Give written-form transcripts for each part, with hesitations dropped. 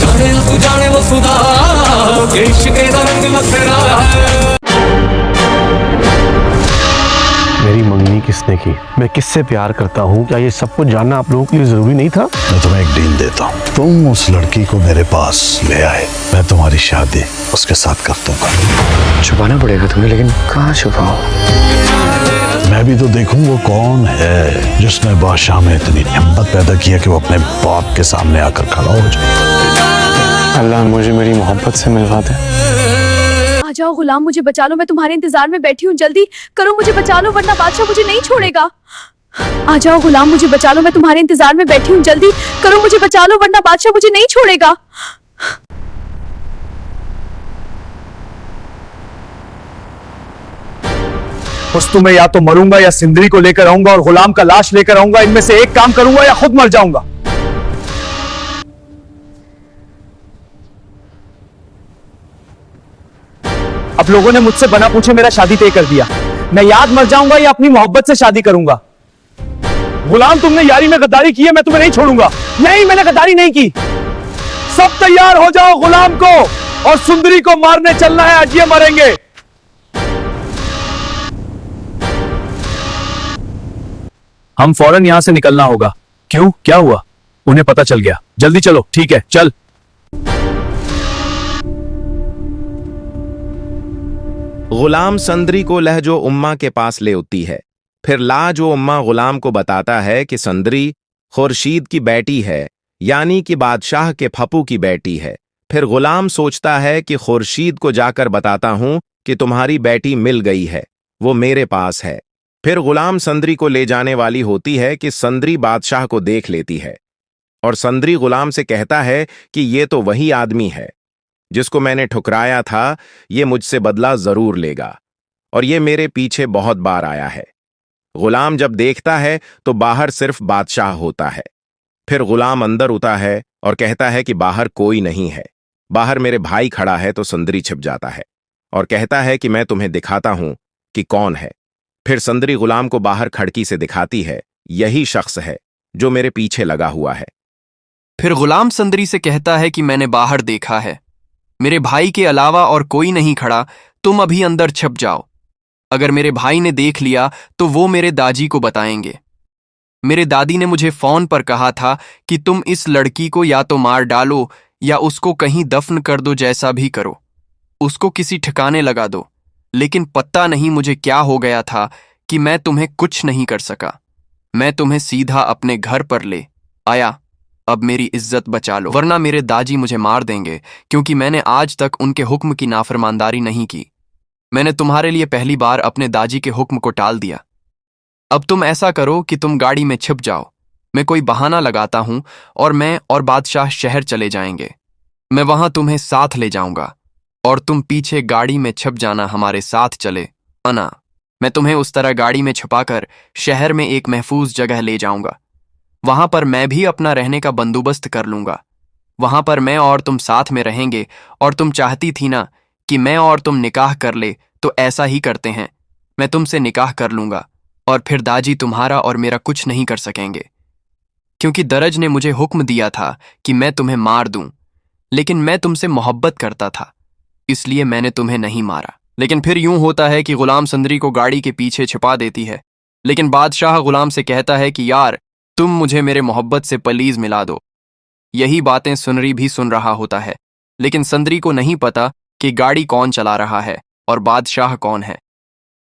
जाने तू जाने वो खुदा के इश्क दा रंग बखेरा है। मेरी मंगनी किसने की, मैं किससे प्यार करता हूँ, क्या ये सब कुछ जानना आप लोगों के लिए जरूरी नहीं था? मैं तुम्हें एक डील देता हूँ, तुम उस लड़की को मेरे पास ले आए, मैं तुम्हारी शादी उसके साथ कर दूंगा। छुपाना पड़ेगा तुम्हें, लेकिन कहाँ छुपाऊं? मैं भी तो देखूं वो कौन है जिसने बादशाह में इतनी हिम्मत पैदा की है कि वो अपने बाप के सामने आकर खड़ा हो जाए। अल्लाह मुझे मेरी मोहब्बत से मिलवा दे। आ जाओ गुलाम, मुझे बचा लो, मैं तुम्हारे इंतजार में बैठी हूँ, जल्दी करो, मुझे बचा लो वरना बादशाह मुझे नहीं छोड़ेगा। आ जाओ गुलाम, मुझे बचा लो, मैं तुम्हारे इंतजार में बैठी हूँ, जल्दी करो, मुझे बचा लो वरना बादशाह मुझे नहीं छोड़ेगा। उस तुम्हें या तो मरूंगा या सिंदरी को लेकर आऊंगा और गुलाम का लाश लेकर आऊंगा, इनमें से एक काम करूंगा या खुद मर जाऊंगा। अब लोगों ने मुझसे बना पूछे मेरा शादी तय कर दिया, मैं याद मर जाऊंगा या अपनी मोहब्बत से शादी करूंगा। गुलाम तुमने यारी में गद्दारी की है, मैं तुम्हें नहीं छोड़ूंगा। नहीं, मैंने गद्दारी नहीं की। सब तैयार हो जाओ, गुलाम को और सुंदरी को मारने चलना है, आज ये मरेंगे। हम फौरन यहां से निकलना होगा। क्यों, क्या हुआ? उन्हें पता चल गया। जल्दी चलो। ठीक है, चल। गुलाम संदरी को लहजो उम्मा के पास ले उती है। फिर लाजो उम्मा गुलाम को बताता है कि संदरी खुर्शीद की बेटी है, यानी कि बादशाह के फप्पू की बेटी है। फिर गुलाम सोचता है कि खुर्शीद को जाकर बताता हूं कि तुम्हारी बेटी मिल गई है, वो मेरे पास है। फिर गुलाम संदरी को ले जाने वाली होती है कि संदरी बादशाह को देख लेती है और संदरी गुलाम से कहता है कि ये तो वही आदमी है जिसको मैंने ठुकराया था, ये मुझसे बदला जरूर लेगा और ये मेरे पीछे बहुत बार आया है। गुलाम जब देखता है तो बाहर सिर्फ बादशाह होता है। फिर गुलाम अंदर उता है और कहता है कि बाहर कोई नहीं है, बाहर मेरे भाई खड़ा है। तो संदरी छिप जाता है और कहता है कि मैं तुम्हें दिखाता हूं कि कौन है। फिर संदरी गुलाम को बाहर खिड़की से दिखाती है, यही शख्स है जो मेरे पीछे लगा हुआ है। फिर गुलाम संदरी से कहता है कि मैंने बाहर देखा है, मेरे भाई के अलावा और कोई नहीं खड़ा, तुम अभी अंदर छिप जाओ। अगर मेरे भाई ने देख लिया तो वो मेरे दादी को बताएंगे। मेरे दादी ने मुझे फोन पर कहा था कि तुम इस लड़की को या तो मार डालो या उसको कहीं दफन कर दो, जैसा भी करो, उसको किसी ठिकाने लगा दो। लेकिन पता नहीं मुझे क्या हो गया था कि मैं तुम्हें कुछ नहीं कर सका। मैं तुम्हें सीधा अपने घर पर ले आया। अब मेरी इज्जत बचा लो, वरना मेरे दादी मुझे मार देंगे, क्योंकि मैंने आज तक उनके हुक्म की नाफरमानदारी नहीं की। मैंने तुम्हारे लिए पहली बार अपने दादी के हुक्म को टाल दिया। अब तुम ऐसा करो कि तुम गाड़ी में छिप जाओ, मैं कोई बहाना लगाता हूं और मैं और बादशाह शहर चले जाएंगे। मैं वहां तुम्हें साथ ले जाऊंगा और तुम पीछे गाड़ी में छिप जाना, हमारे साथ चले आना। मैं तुम्हें उस तरह गाड़ी में छुपाकर शहर में एक महफूज जगह ले जाऊंगा। वहां पर मैं भी अपना रहने का बंदोबस्त कर लूंगा। वहां पर मैं और तुम साथ में रहेंगे, और तुम चाहती थी ना कि मैं और तुम निकाह कर ले, तो ऐसा ही करते हैं। मैं तुमसे निकाह कर लूंगा और फिर दादी तुम्हारा और मेरा कुछ नहीं कर सकेंगे, क्योंकि दरज ने मुझे हुक्म दिया था कि मैं तुम्हें मार दूं, लेकिन मैं तुमसे मोहब्बत करता था, इसलिए मैंने तुम्हें नहीं मारा। लेकिन फिर यूं होता है कि गुलाम संदरी को गाड़ी के पीछे छिपा देती है, लेकिन बादशाह गुलाम से कहता है कि यार, तुम मुझे मेरे मोहब्बत से प्लीज मिला दो। यही बातें सुनरी भी सुन रहा होता है, लेकिन संदरी को नहीं पता कि गाड़ी कौन चला रहा है और बादशाह कौन है।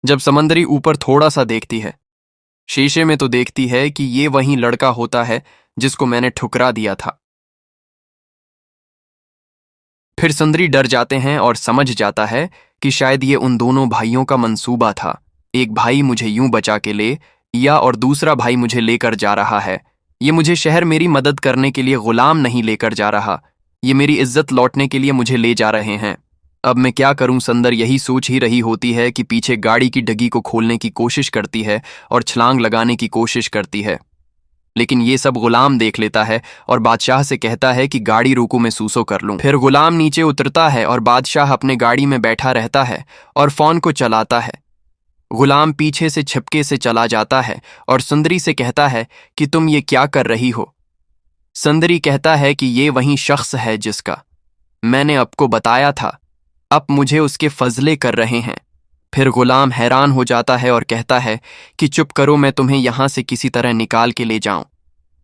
जब समंदरी ऊपर थोड़ा सा देखती है, शीशे में तो देखती है कि ये वही लड़का होता है जिसको मैंने ठुकरा दिया था। फिर संदरी डर जाते हैं और समझ जाता है कि शायद ये उन दोनों भाइयों का मंसूबा था। एक भाई मुझे यूं बचा के ले या और दूसरा भाई मुझे लेकर जा रहा है। ये मुझे शहर मेरी मदद करने के लिए गुलाम नहीं लेकर जा रहा, ये मेरी इज्जत लौटने के लिए मुझे ले जा रहे हैं। अब मैं क्या करूं? संदर यही सोच ही रही होती है कि पीछे गाड़ी की डगी को खोलने की कोशिश करती है और छलांग लगाने की कोशिश करती है, लेकिन ये सब गुलाम देख लेता है और बादशाह से कहता है कि गाड़ी रोको, मैं सूसो कर लूं। फिर गुलाम नीचे उतरता है और बादशाह अपने गाड़ी में बैठा रहता है और फोन को चलाता है। गुलाम पीछे से छिपके से चला जाता है और सुंदरी से कहता है कि तुम ये क्या कर रही हो? संदरी कहता है कि ये वही शख्स है जिसका मैंने आपको बताया था, अब मुझे उसके फजले कर रहे हैं। फिर गुलाम हैरान हो जाता है और कहता है कि चुप करो, मैं तुम्हें यहां से किसी तरह निकाल के ले जाऊं।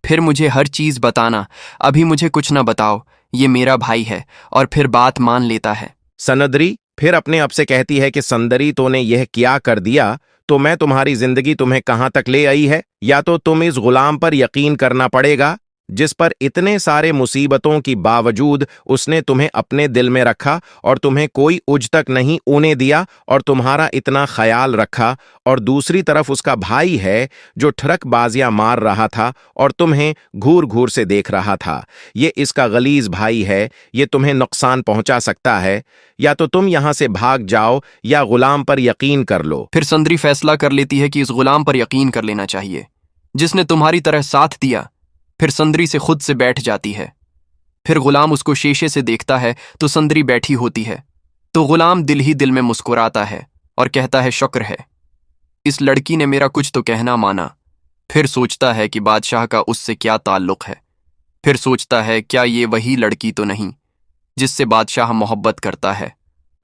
फिर मुझे हर चीज बताना, अभी मुझे कुछ ना बताओ, ये मेरा भाई है। और फिर बात मान लेता है। सनदरी फिर अपने आप से कहती है कि संदरी तूने यह क्या कर दिया, तो मैं तुम्हारी जिंदगी तुम्हें कहां तक ले आई है। या तो तुम इस गुलाम पर यकीन करना पड़ेगा जिस पर इतने सारे मुसीबतों की बावजूद उसने तुम्हें अपने दिल में रखा और तुम्हें कोई उज तक नहीं ऊने दिया और तुम्हारा इतना ख्याल रखा, और दूसरी तरफ उसका भाई है जो ठरकबाजियां मार रहा था और तुम्हें घूर घूर से देख रहा था। ये इसका गलीज भाई है, ये तुम्हें नुकसान पहुंचा सकता है। या तो तुम यहां से भाग जाओ या गुलाम पर यकीन कर लो। फिर संदरी फैसला कर लेती है कि इस गुलाम पर यकीन कर लेना चाहिए जिसने तुम्हारी तरह साथ दिया। फिर संदरी से खुद से बैठ जाती है। फिर गुलाम उसको शीशे से देखता है तो संदरी बैठी होती है, तो गुलाम दिल ही दिल में मुस्कुराता है और कहता है शुक्र है, इस लड़की ने मेरा कुछ तो कहना माना। फिर सोचता है कि बादशाह का उससे क्या ताल्लुक है। फिर सोचता है क्या ये वही लड़की तो नहीं जिससे बादशाह मोहब्बत करता है,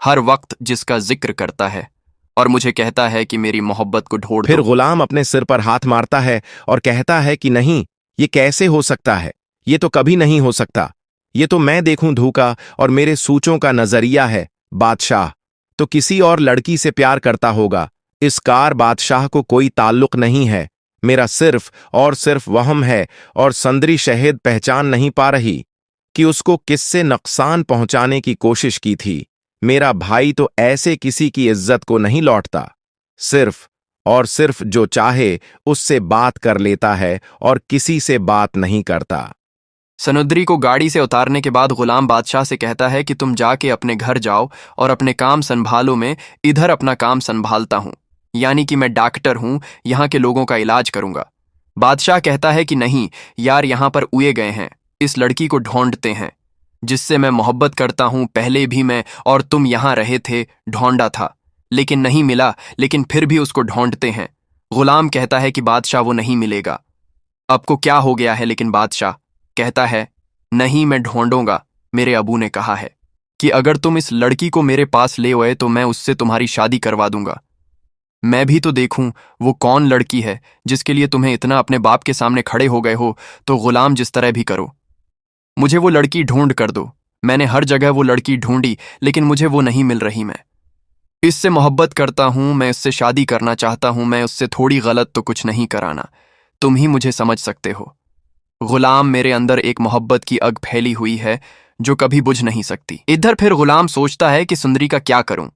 हर वक्त जिसका जिक्र करता है और मुझे कहता है कि मेरी मोहब्बत को ढोड़ दो। फिर गुलाम अपने सिर पर हाथ मारता है और कहता है कि नहीं, ये कैसे हो सकता है, ये तो कभी नहीं हो सकता। ये तो मैं देखूं धोखा और मेरे सूचों का नजरिया है। बादशाह तो किसी और लड़की से प्यार करता होगा, इस कार बादशाह को कोई ताल्लुक नहीं है, मेरा सिर्फ और सिर्फ वहम है। और संदरी शहीद पहचान नहीं पा रही कि उसको किससे नुकसान पहुंचाने की कोशिश की थी। मेरा भाई तो ऐसे किसी की इज्जत को नहीं लौटता, सिर्फ और सिर्फ जो चाहे उससे बात कर लेता है और किसी से बात नहीं करता। सनुद्री को गाड़ी से उतारने के बाद गुलाम बादशाह से कहता है कि तुम जाके अपने घर जाओ और अपने काम संभालो, मैं इधर अपना काम संभालता हूं, यानी कि मैं डॉक्टर हूं, यहां के लोगों का इलाज करूंगा। बादशाह कहता है कि नहीं यार, यहां पर उए गए हैं, इस लड़की को ढूंढते हैं जिससे मैं मोहब्बत करता हूं। पहले भी मैं और तुम यहां रहे थे, ढूंढा था लेकिन नहीं मिला, लेकिन फिर भी उसको ढूंढते हैं। गुलाम कहता है कि बादशाह वो नहीं मिलेगा, आपको क्या हो गया है? लेकिन बादशाह कहता है नहीं, मैं ढूंढूंगा, मेरे अबू ने कहा है कि अगर तुम इस लड़की को मेरे पास ले आए तो मैं उससे तुम्हारी शादी करवा दूंगा। मैं भी तो देखूं वो कौन लड़की है जिसके लिए तुम्हें इतना अपने बाप के सामने खड़े हो गए हो। तो गुलाम जिस तरह भी करो, मुझे वो लड़की ढूंढ कर दो। मैंने हर जगह वो लड़की ढूंढी लेकिन मुझे वो नहीं मिल रही। मैं इससे मोहब्बत करता हूं, मैं इससे शादी करना चाहता हूं, मैं उससे थोड़ी गलत तो कुछ नहीं कराना, तुम ही मुझे समझ सकते हो। गुलाम, मेरे अंदर एक मोहब्बत की आग फैली हुई है जो कभी बुझ नहीं सकती। इधर फिर गुलाम सोचता है कि सुंदरी का क्या करूं।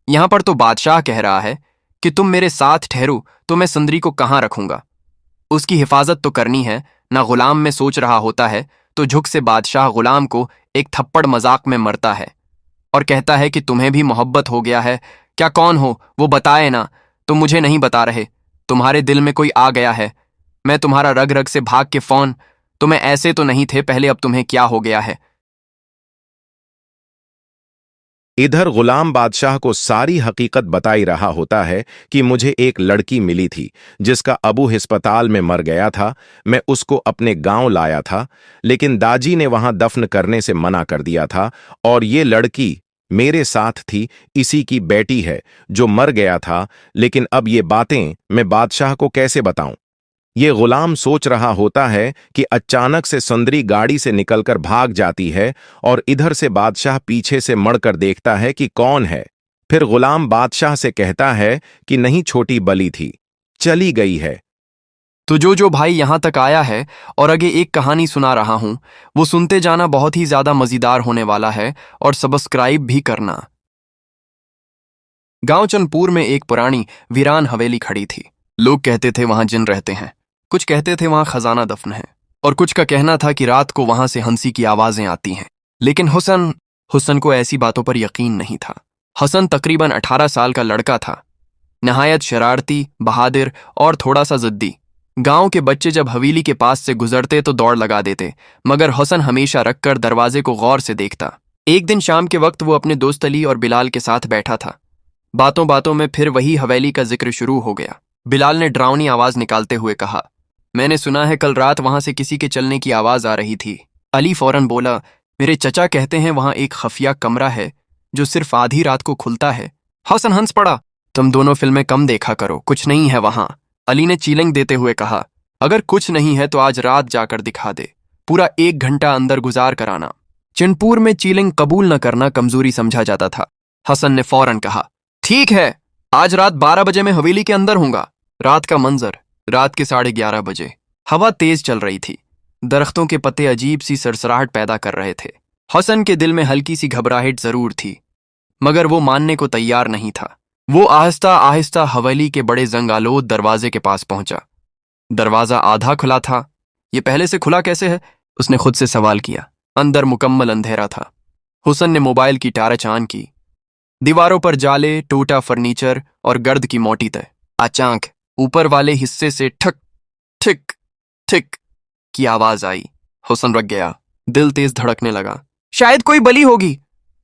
यहां पर तो बादशाह कह रहा है कि तुम मेरे साथ ठहरो, तो मैं सुंदरी को कहां रखूंगा, उसकी हिफाजत तो करनी है ना। गुलाम में सोच रहा होता है तो झुक से बादशाह गुलाम को एक थप्पड़ मजाक में मरता है और कहता है कि तुम्हें भी मोहब्बत हो गया है क्या? कौन हो वो बताए ना, तुम मुझे नहीं बता रहे, तुम्हारे दिल में कोई आ गया है। मैं तुम्हारा रग रग से भाग के फोन, तुम्हें ऐसे तो नहीं थे पहले, अब तुम्हें क्या हो गया है? इधर गुलाम बादशाह को सारी हकीकत बताई रहा होता है कि मुझे एक लड़की मिली थी जिसका अबू अस्पताल में मर गया था, मैं उसको अपने गांव लाया था लेकिन दाजी ने वहां दफन करने से मना कर दिया था, और ये लड़की मेरे साथ थी, इसी की बेटी है जो मर गया था। लेकिन अब ये बातें मैं बादशाह को कैसे बताऊं? ये गुलाम सोच रहा होता है कि अचानक से सुंदरी गाड़ी से निकलकर भाग जाती है और इधर से बादशाह पीछे से मड़कर देखता है कि कौन है। फिर गुलाम बादशाह से कहता है कि नहीं, छोटी बली थी, चली गई है। तो जो भाई यहां तक आया है और आगे एक कहानी सुना रहा हूं, वो सुनते जाना, बहुत ही ज्यादा मजेदार होने वाला है, और सब्सक्राइब भी करना। गांव चंदपुर में एक पुरानी वीरान हवेली खड़ी थी। लोग कहते थे वहां जिन रहते हैं, कुछ कहते थे वहां खजाना दफन है, और कुछ का कहना था कि रात को वहां से हंसी की आवाजें आती हैं। लेकिन हुसन को ऐसी बातों पर यकीन नहीं था। हसन तकरीबन 18 साल का लड़का था, नहायत शरारती, बहादुर और थोड़ा सा जिद्दी। गांव के बच्चे जब हवेली के पास से गुजरते तो दौड़ लगा देते, मगर हुसन हमेशा रखकर दरवाजे को गौर से देखता। एक दिन शाम के वक्त वो अपने दोस्त अली और बिलाल के साथ बैठा था। बातों बातों में फिर वही हवेली का जिक्र शुरू हो गया। बिलाल ने डरावनी आवाज निकालते हुए कहा, मैंने सुना है कल रात वहां से किसी के चलने की आवाज आ रही थी। अली फौरन बोला, मेरे चचा कहते हैं वहां एक खफिया कमरा है जो सिर्फ आधी रात को खुलता है। हसन हंस पड़ा, तुम दोनों फिल्में कम देखा करो, कुछ नहीं है वहां। अली ने चीलंग देते हुए कहा, अगर कुछ नहीं है तो आज रात जाकर दिखा दे, पूरा 1 घंटा अंदर गुजार कर आना। चिनपुर में चीलिंग कबूल न करना कमजोरी समझा जाता था। हसन ने फौरन कहा, ठीक है, आज रात 12 बजे मैं हवेली के अंदर हूंगा। रात का मंजर, रात के 11:30 बजे। हवा तेज चल रही थी, दरख्तों के पत्ते अजीब सी सरसराहट पैदा कर रहे थे। हसन के दिल में हल्की सी घबराहट जरूर थी, मगर वो मानने को तैयार नहीं था। वो आहिस्ता आहिस्ता हवेली के बड़े जंगालोद दरवाजे के पास पहुंचा। दरवाजा आधा खुला था। ये पहले से खुला कैसे है? उसने खुद से सवाल किया। अंदर मुकम्मल अंधेरा था। हुसन ने मोबाइल की टार्च ऑन की। दीवारों पर जाले, टूटा फर्नीचर और गर्द की मोटी तय। अचानक ऊपर वाले हिस्से से ठक ठिक ठिक की आवाज आई। हुसन रुक गया, दिल तेज धड़कने लगा। शायद कोई बली होगी,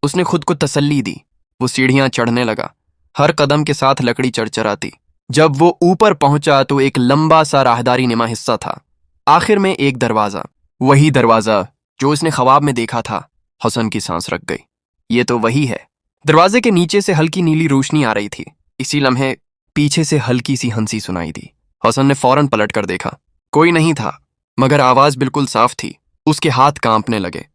उसने खुद को तसल्ली दी। वो सीढ़ियां चढ़ने लगा, हर कदम के साथ लकड़ी चरचराती। जब वो ऊपर पहुंचा तो एक लंबा सा राहदारी नुमा हिस्सा था। आखिर में एक दरवाजा, वही दरवाजा जो उसने ख्वाब में देखा था। हुसन की सांस रुक गई। ये तो वही है। दरवाजे के नीचे से हल्की नीली रोशनी आ रही थी। इसी लम्हे पीछे से हल्की सी हंसी सुनाई दी। हुसन ने फौरन पलट कर देखा। कोई नहीं था, मगर आवाज बिल्कुल साफ थी। उसके हाथ कांपने लगे,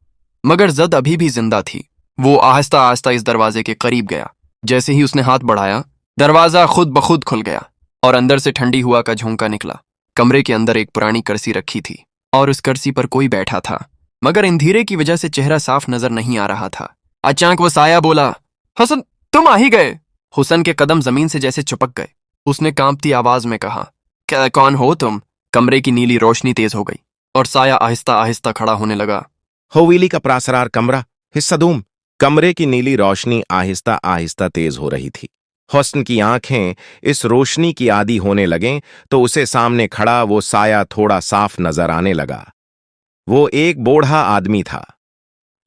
मगर जद अभी भी जिंदा थी। वो आहिस्ता आहिस्ता इस दरवाजे के करीब गया। जैसे ही उसने हाथ बढ़ाया, दरवाजा खुद ब खुद खुल गया और अंदर से ठंडी हवा का झोंका निकला। कमरे के अंदर एक पुरानी कुर्सी रखी थी और उस कुर्सी पर कोई बैठा था, मगर अंधेरे की वजह से चेहरा साफ नजर नहीं आ रहा था। अचानक वो साया बोला, हसन तुम आ ही गए। हुसन के कदम जमीन से जैसे चिपक गए। उसने कांपती आवाज में कहा, क्या कौन हो तुम? कमरे की नीली रोशनी तेज हो गई और साया आहिस्ता आहिस्ता खड़ा होने लगा। हवेली का प्रासरार कमरा, हिस्सा दूम। कमरे की नीली रोशनी आहिस्ता आहिस्ता तेज हो रही थी। हुस्न की आंखें इस रोशनी की आदी होने लगें तो उसे सामने खड़ा वो साया थोड़ा साफ नजर आने लगा। वो एक बूढ़ा आदमी था।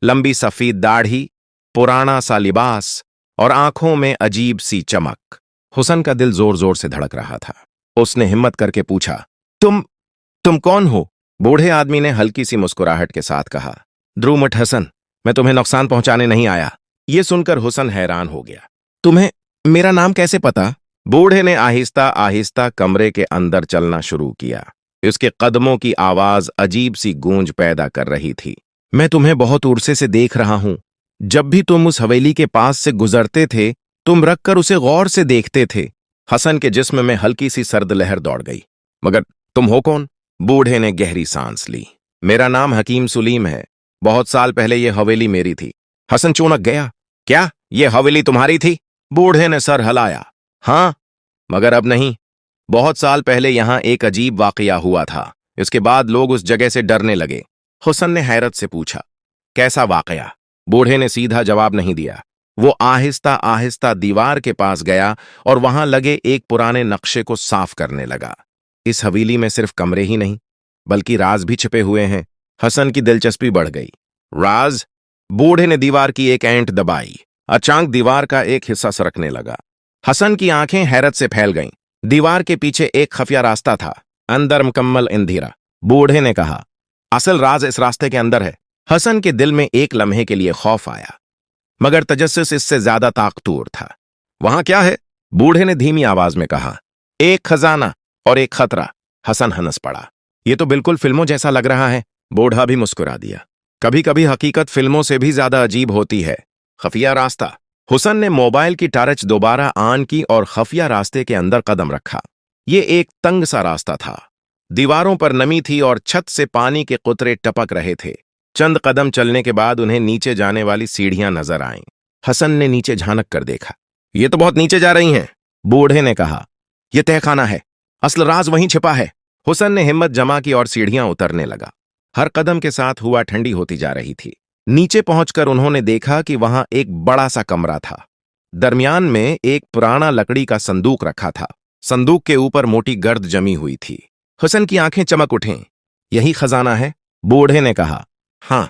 लंबी सफेद दाढ़ी, पुराना सा लिबास और आंखों में अजीब सी चमक। हुसन का दिल जोर जोर से धड़क रहा था। उसने हिम्मत करके पूछा, तुम कौन हो? बूढ़े आदमी ने हल्की सी मुस्कुराहट के साथ कहा, द्रुमट हसन, मैं तुम्हें नुकसान पहुंचाने नहीं आया। ये सुनकर हुसन हैरान हो गया। तुम्हें मेरा नाम कैसे पता? बूढ़े ने आहिस्ता आहिस्ता कमरे के अंदर चलना शुरू किया। उसके कदमों की आवाज अजीब सी गूंज पैदा कर रही थी। मैं तुम्हें बहुत उर्से से देख रहा हूं। जब भी तुम उस हवेली के पास से गुजरते थे, तुम रख कर उसे गौर से देखते थे। हसन के जिस्म में हल्की सी सर्द लहर दौड़ गई। मगर तुम हो कौन? बूढ़े ने गहरी सांस ली। मेरा नाम हकीम सुलीम है। बहुत साल पहले यह हवेली मेरी थी। हसन चौंक गया। क्या यह हवेली तुम्हारी थी? बूढ़े ने सर हिलाया। हां, मगर अब नहीं। बहुत साल पहले यहां एक अजीब वाकया हुआ था। इसके बाद लोग उस जगह से डरने लगे। हुसन ने हैरत से पूछा, कैसा वाकया? बूढ़े ने सीधा जवाब नहीं दिया। वो आहिस्ता आहिस्ता दीवार के पास गया और वहां लगे एक पुराने नक्शे को साफ करने लगा। इस हवेली में सिर्फ कमरे ही नहीं, बल्कि राज भी छिपे हुए हैं। हसन की दिलचस्पी बढ़ गई। राज? बूढ़े ने दीवार की एक ऐंठ दबाई। अचानक दीवार का एक हिस्सा सरकने लगा। हसन की आंखें हैरत से फैल गईं। दीवार के पीछे एक खुफिया रास्ता था, अंदर मुकम्मल अंधेरा। बूढ़े ने कहा, असल राज इस रास्ते के अंदर है। हसन के दिल में एक लम्हे के लिए खौफ आया, मगर तजस्सुस इससे ज्यादा ताकतवर था। वहां क्या है? बूढ़े ने धीमी आवाज में कहा, एक खजाना और एक खतरा। हसन हंस पड़ा। ये तो बिल्कुल फिल्मों जैसा लग रहा है। बूढ़ा भी मुस्कुरा दिया। कभी कभी हकीकत फिल्मों से भी ज्यादा अजीब होती है। खुफिया रास्ता। हुसन ने मोबाइल की टार्च दोबारा ऑन की और खुफिया रास्ते के अंदर कदम रखा। ये एक तंग सा रास्ता था। दीवारों पर नमी थी और छत से पानी के कुतरे टपक रहे थे। चंद कदम चलने के बाद उन्हें नीचे जाने वाली सीढ़ियां नजर आईं। हसन ने नीचे झांक कर देखा। ये तो बहुत नीचे जा रही हैं। बूढ़े ने कहा, यह तहखाना है। असल राज वहीं छिपा है। हुसन ने हिम्मत जमा की और सीढ़ियां उतरने लगा। हर कदम के साथ हवा ठंडी होती जा रही थी। नीचे पहुंचकर उन्होंने देखा कि वहां एक बड़ा सा कमरा था। दरमियान में एक पुराना लकड़ी का संदूक रखा था। संदूक के ऊपर मोटी गर्द जमी हुई थी। हुसन की आंखें चमक उठीं। यही खजाना है? बूढ़े ने कहा। हां,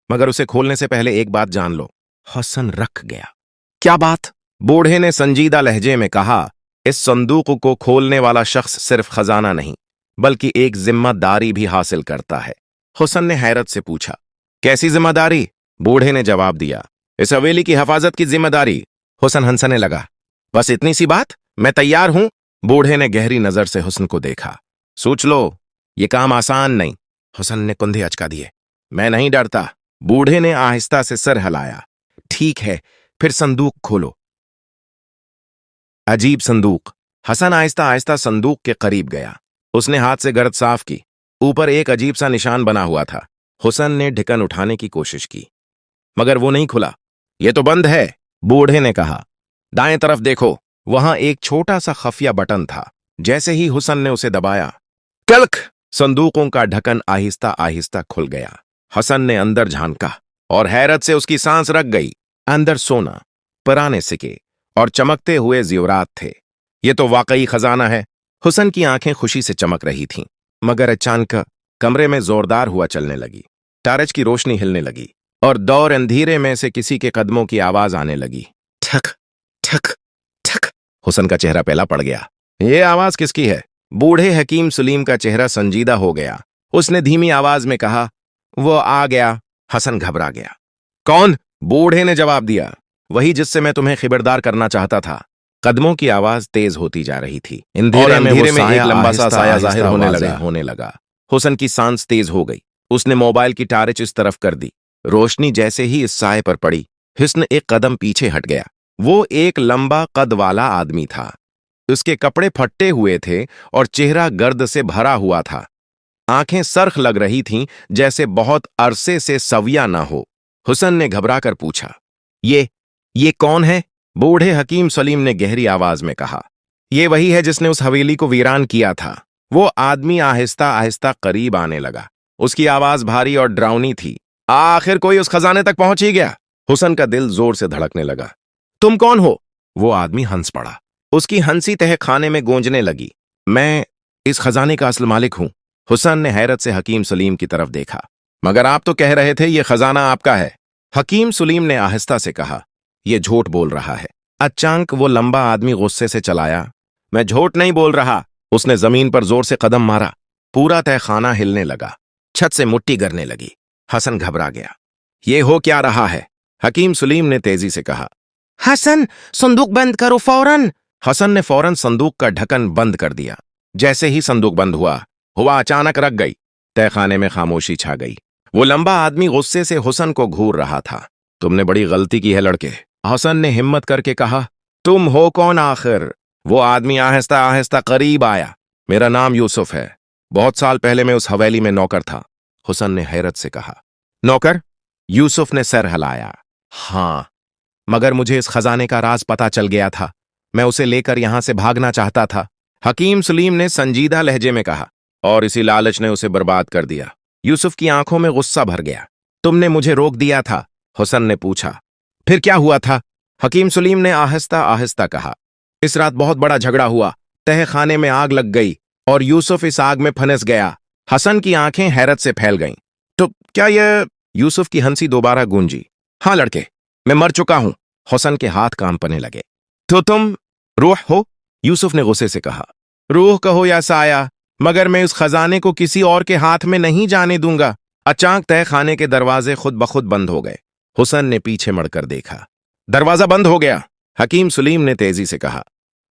मगर उसे खोलने से पहले एक बात जान लो। हुसन रख गया। क्या बात? बूढ़े ने संजीदा लहजे में कहा, इस संदूक को खोलने वाला शख्स सिर्फ खजाना नहीं, बल्कि एक जिम्मेदारी भी हासिल करता है। हुसन ने हैरत से पूछा, कैसी जिम्मेदारी? बूढ़े ने जवाब दिया, इस हवेली की हिफाजत की जिम्मेदारी। हुसन हंसने लगा, बस इतनी सी बात? मैं तैयार हूं। बूढ़े ने गहरी नजर से हुसन को देखा। सोच लो, ये काम आसान नहीं। हुसन ने कुंधे अचका दिए, मैं नहीं डरता। बूढ़े ने आहिस्ता से सर हिलाया, ठीक है, फिर संदूक खोलो। अजीब संदूक। हसन आहिस्ता आहिस्ता संदूक के करीब गया। उसने हाथ से गर्द साफ की। ऊपर एक अजीब सा निशान बना हुआ था। हुसन ने ढक्कन उठाने की कोशिश की, मगर वो नहीं खुला। ये तो बंद है, बूढ़े ने कहा। दाएं तरफ देखो, वहां एक छोटा सा खफिया बटन था। जैसे ही हुसन ने उसे दबाया, कल्क! संदूकों का ढक्कन आहिस्ता आहिस्ता खुल गया। हसन ने अंदर झांका और हैरत से उसकी सांस रक गई। अंदर सोना, पुराने सिक्के और चमकते हुए ज़ेवरात थे। ये तो वाकई खजाना है। हुसन की आंखें खुशी से चमक रही थीं, मगर अचानक कमरे में जोरदार हुआ चलने लगी। टार्च की रोशनी हिलने लगी और दौर अंधेरे में से किसी के कदमों की आवाज आने लगी। ठक ठक ठक। हुसन का चेहरा पहला पड़ गया। ये आवाज किसकी है? बूढ़े हकीम सलीम का चेहरा संजीदा हो गया। उसने धीमी आवाज में कहा, वो आ गया। हसन घबरा गया। कौन? बूढ़े ने जवाब दिया, वही जिससे मैं तुम्हें खबरदार करना चाहता था। कदमों की आवाज तेज होती जा रही थी। अंधेरे में एक लंबा सा साया जाहिर होने लगा। हुसन की सांस तेज हो गई। उसने मोबाइल की टार्च इस तरफ कर दी। रोशनी जैसे ही इस साए पर पड़ी, हुसन एक कदम पीछे हट गया। वो एक लंबा कद वाला आदमी था। उसके कपड़े फटे हुए थे और चेहरा गर्द से भरा हुआ था। आंखें सरख लग रही थीं, जैसे बहुत अरसे से सविया ना हो। हुसन ने घबराकर पूछा, ये कौन है? बूढ़े हकीम सलीम ने गहरी आवाज में कहा, ये वही है जिसने उस हवेली को वीरान किया था। वो आदमी आहिस्ता आहिस्ता करीब आने लगा। उसकी आवाज भारी और डरावनी थी। आखिर कोई उस खजाने तक पहुंच ही गया। हुसन का दिल जोर से धड़कने लगा। तुम कौन हो? वो आदमी हंस पड़ा। उसकी हंसी तह खाने में गूंजने लगी। मैं इस खजाने का असल मालिक हूं। हुसन ने हैरत से हकीम सलीम की तरफ देखा। मगर आप तो कह रहे थे ये खजाना आपका है। हकीम सलीम ने आहिस्ता से कहा, ये झूठ बोल रहा है। अचानक वो लंबा आदमी गुस्से से चलाया। मैं झूठ नहीं बोल रहा। उसने जमीन पर जोर से कदम मारा। पूरा तहखाना हिलने लगा। छत से मुट्ठी गिरने लगी। हसन घबरा गया। ये हो क्या रहा है? हकीम सलीम ने तेजी से कहा। हसन, संदूक बंद करो फौरन। हसन ने फौरन संदूक का ढक्कन बंद कर दिया। जैसे ही संदूक बंद हुआ अचानक रख गई। तहखाने में खामोशी छा गई। वो लंबा आदमी गुस्से से हुसन को घूर रहा था। तुमने बड़ी गलती की है लड़के, हसन ने हिम्मत करके कहा। तुम हो कौन आखिर? वो आदमी आहिस्ता आहिस्ता करीब आया। मेरा नाम यूसुफ है। बहुत साल पहले मैं उस हवेली में नौकर था। हुसन ने हैरत से कहा। नौकर? यूसुफ ने सर हिलाया। हां, मगर मुझे इस खजाने का राज पता चल गया था। मैं उसे लेकर यहां से भागना चाहता था। हकीम सलीम ने संजीदा लहजे में कहा, और इसी लालच ने उसे बर्बाद कर दिया। यूसुफ की आंखों में गुस्सा भर गया। तुमने मुझे रोक दिया था, हुसन ने पूछा। फिर क्या हुआ था? हकीम सलीम ने आहिस्ता आहिस्ता कहा। इस रात बहुत बड़ा झगड़ा हुआ। तहखाने में आग लग गई और यूसुफ इस आग में फंस गया। हसन की आंखें हैरत से फैल गईं। तो क्या यह? यूसुफ की हंसी दोबारा गूंजी। हां लड़के, मैं मर चुका हूं। हुसन के हाथ कांपने लगे। तो तुम रूह हो? यूसुफ ने गुस्से से कहा। रूह कहो या साया, मगर मैं उस खजाने को किसी और के हाथ में नहीं जाने दूंगा। अचानक तहखाने के दरवाजे खुद ब खुद बंद हो गए। हुसन ने पीछे मुड़कर देखा। दरवाजा बंद हो गया। हकीम सलीम ने तेजी से कहा।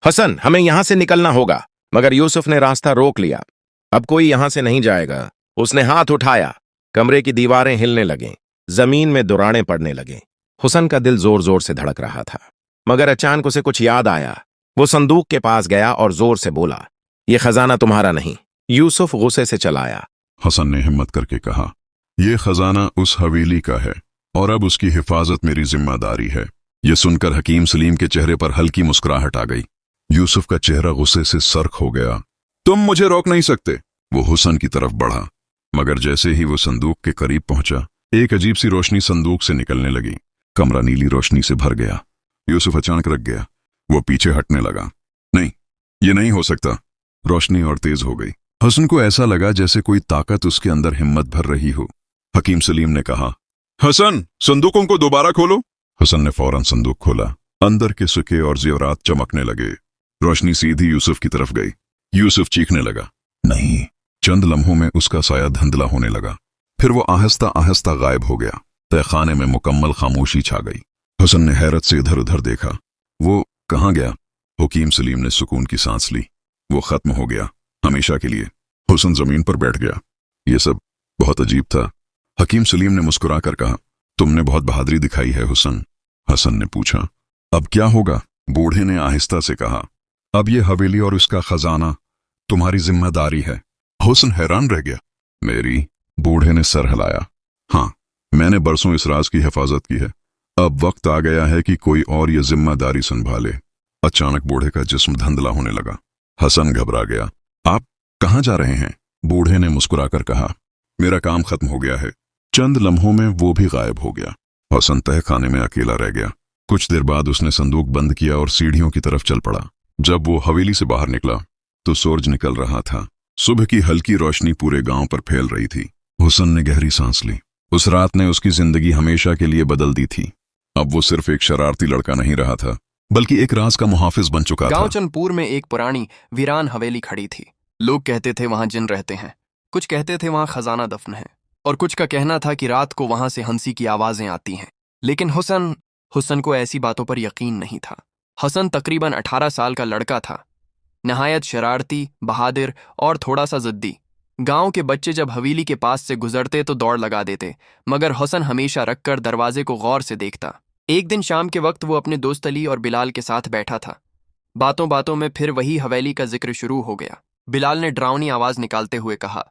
हसन, हमें यहां से निकलना होगा। मगर यूसुफ ने रास्ता रोक लिया। अब कोई यहां से नहीं जाएगा। उसने हाथ उठाया। कमरे की दीवारें हिलने लगें। जमीन में दुराड़े पड़ने लगे। हुसन का दिल जोर जोर से धड़क रहा था, मगर अचानक उसे कुछ याद आया। वो संदूक के पास गया और जोर से बोला, यह खजाना तुम्हारा नहीं। यूसुफ गुस्से से चलाया। हसन ने हिम्मत करके कहा, यह खजाना उस हवेली का है और अब उसकी हिफाजत मेरी जिम्मेदारी है। यह सुनकर हकीम सलीम के चेहरे पर हल्की मुस्कुराहट आ गई। यूसुफ का चेहरा गुस्से से सर्क हो गया। तुम मुझे रोक नहीं सकते। वो हुसन की तरफ बढ़ा, मगर जैसे ही वो संदूक के करीब पहुंचा, एक अजीब सी रोशनी संदूक से निकलने लगी। कमरा नीली रोशनी से भर गया। यूसुफ अचानक रख गया। वो पीछे हटने लगा। नहीं, ये नहीं हो सकता। रोशनी और तेज हो गई। हसन को ऐसा लगा जैसे कोई ताकत उसके अंदर हिम्मत भर रही हो। हकीम सलीम ने कहा, हसन, संदूकों को दोबारा खोलो। हसन ने फौरन संदूक खोला। अंदर के सिक्के और जेवरात चमकने लगे। रोशनी सीधी यूसुफ की तरफ गई। यूसुफ चीखने लगा, नहीं, चंद लम्हों में उसका साया धुंधला होने लगा। फिर वो आहिस्ता आहिस्ता गायब हो गया। तहखाने में मुकम्मल खामोशी छा गई। हुसन ने हैरत से इधर उधर देखा। वो कहाँ गया? हकीम सलीम ने सुकून की सांस ली। वो खत्म हो गया, हमेशा के लिए। हुसन जमीन पर बैठ गया। ये सब बहुत अजीब था। हकीम सलीम ने मुस्कुरा कर कहा, तुमने बहुत बहादुरी दिखाई है हुसन। हसन ने पूछा, अब क्या होगा? बूढ़े ने आहिस्ता से कहा, अब ये हवेली और उसका खजाना तुम्हारी जिम्मेदारी है। हुसन हैरान रह गया। मेरी? बूढ़े ने सर हिलाया। हाँ, मैंने बरसों इस राज की हिफाजत की है। अब वक्त आ गया है कि कोई और ये जिम्मेदारी संभाले। अचानक बूढ़े का जिस्म धुंधला होने लगा। हसन घबरा गया। आप कहाँ जा रहे हैं? बूढ़े ने मुस्कुराकर कहा, मेरा काम खत्म हो गया है। चंद लम्हों में वो भी गायब हो गया। हसन तहखाने में अकेला रह गया। कुछ देर बाद उसने संदूक बंद किया और सीढ़ियों की तरफ चल पड़ा। जब वो हवेली से बाहर निकला तो सूरज निकल रहा था। सुबह की हल्की रोशनी पूरे गांव पर फैल रही थी। हुसन ने गहरी सांस ली। उस रात ने उसकी जिंदगी हमेशा के लिए बदल दी थी। अब वो सिर्फ एक शरारती लड़का नहीं रहा था, बल्कि एक राज का मुहाफिज बन चुका था। गांव चंदपुर में एक पुरानी वीरान हवेली खड़ी थी। लोग कहते थे वहां जिन रहते हैं, कुछ कहते थे वहां खजाना दफन है, और कुछ का कहना था कि रात को वहां से हंसी की आवाजें आती हैं। लेकिन हुसन को ऐसी बातों पर यकीन नहीं था। हसन तकरीबन 18 साल का लड़का था, नहायत शरारती, बहादुर और थोड़ा सा जिद्दी। गांव के बच्चे जब हवेली के पास से गुजरते तो दौड़ लगा देते, मगर हसन हमेशा रखकर दरवाजे को गौर से देखता। एक दिन शाम के वक्त वो अपने दोस्त अली और बिलाल के साथ बैठा था। बातों बातों में फिर वही हवेली का जिक्र शुरू हो गया। बिलाल ने डरावनी आवाज निकालते हुए कहा,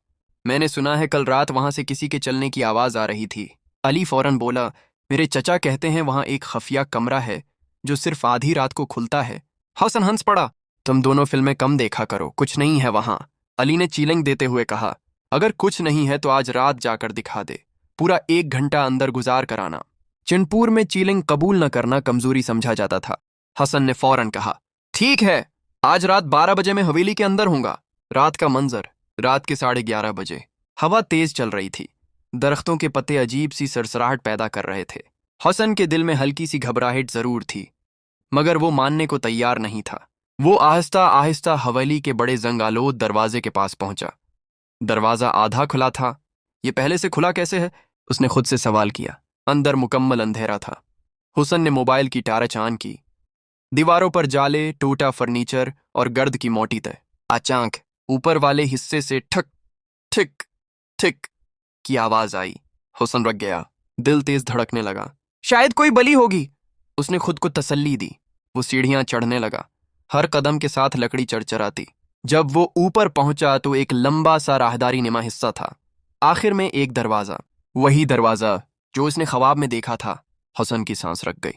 मैंने सुना है कल रात वहां से किसी के चलने की आवाज आ रही थी। अली फौरन बोला, मेरे चचा कहते हैं वहां एक खफिया कमरा है जो सिर्फ आधी रात को खुलता है। हसन हंस पड़ा, तुम दोनों फिल्में कम देखा करो, कुछ नहीं है वहां। अली ने चीलंग देते हुए कहा, अगर कुछ नहीं है तो आज रात जाकर दिखा दे, पूरा 1 घंटा अंदर गुजार कर आना। चंदपुर में चीलिंग कबूल न करना कमजोरी समझा जाता था। हसन ने फौरन कहा, ठीक है, आज रात 12 बजे मैं हवेली के अंदर हूंगा। रात का मंजर, रात के 11:30 बजे। हवा तेज चल रही थी। दरख्तों के पत्ते अजीब सी सरसराहट पैदा कर रहे थे। हसन के दिल में हल्की सी घबराहट जरूर थी, मगर वो मानने को तैयार नहीं था। वो आहिस्ता आहिस्ता हवेली के बड़े जंगालोद दरवाजे के पास पहुंचा। दरवाजा आधा खुला था। ये पहले से खुला कैसे है? उसने खुद से सवाल किया। अंदर मुकम्मल अंधेरा था। हुसन ने मोबाइल की टार्च ऑन की। दीवारों पर जाले, टूटा फर्नीचर और गर्द की मोटी तय। अचानक ऊपर वाले हिस्से से ठक ठिक ठिक की आवाज आई। हुसन रुक गया, दिल तेज धड़कने लगा। शायद कोई बली होगी, उसने खुद को तसल्ली दी। वो सीढ़ियां चढ़ने लगा, हर कदम के साथ लकड़ी चरचराती। जब वो ऊपर पहुंचा तो एक लंबा सा राहदारी निमा हिस्सा था। आखिर में एक दरवाजा, वही दरवाजा जो उसने ख्वाब में देखा था। हसन की सांस रुक गई।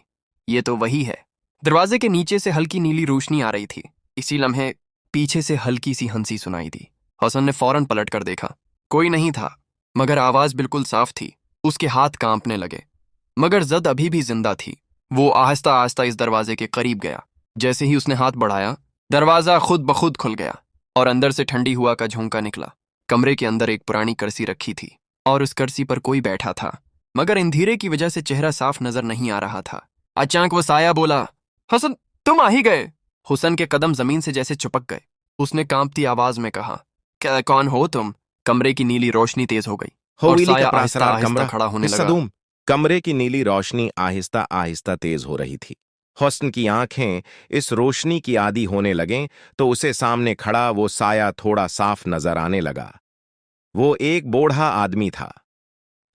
ये तो वही है। दरवाजे के नीचे से हल्की नीली रोशनी आ रही थी। इसी लम्हे पीछे से हल्की सी हंसी सुनाई दी। हसन ने फौरन पलट कर देखा। कोई नहीं था, मगर आवाज बिल्कुल साफ थी। उसके हाथ कांपने लगे, मगर जद अभी भी जिंदा थी। वो आहिस्ता आहिस्ता इस दरवाजे के करीब गया। जैसे ही उसने हाथ बढ़ाया, दरवाजा खुद ब खुद खुल गया और अंदर से ठंडी हवा का झोंका निकला। कमरे के अंदर एक पुरानी कुर्सी रखी थी और उस कुर्सी पर कोई बैठा था, मगर अंधेरे की वजह से चेहरा साफ नजर नहीं आ रहा था। अचानक वो साया बोला, हसन तुम आ ही गए। हुसन के कदम जमीन से जैसे चिपक गए। उसने कांपती आवाज में कहा, क्या कौन हो तुम? कमरे की नीली रोशनी तेज हो गई और हवेली साया का आहिस्ता प्रासाद आहिस्ता कमरा खड़ा होने लगा। सदूम। कमरे की नीली रोशनी आहिस्ता आहिस्ता तेज हो रही थी। हुस्न की आंखें इस रोशनी की आदी होने लगें तो उसे सामने खड़ा वो साया थोड़ा साफ नजर आने लगा। वो एक बूढ़ा आदमी था।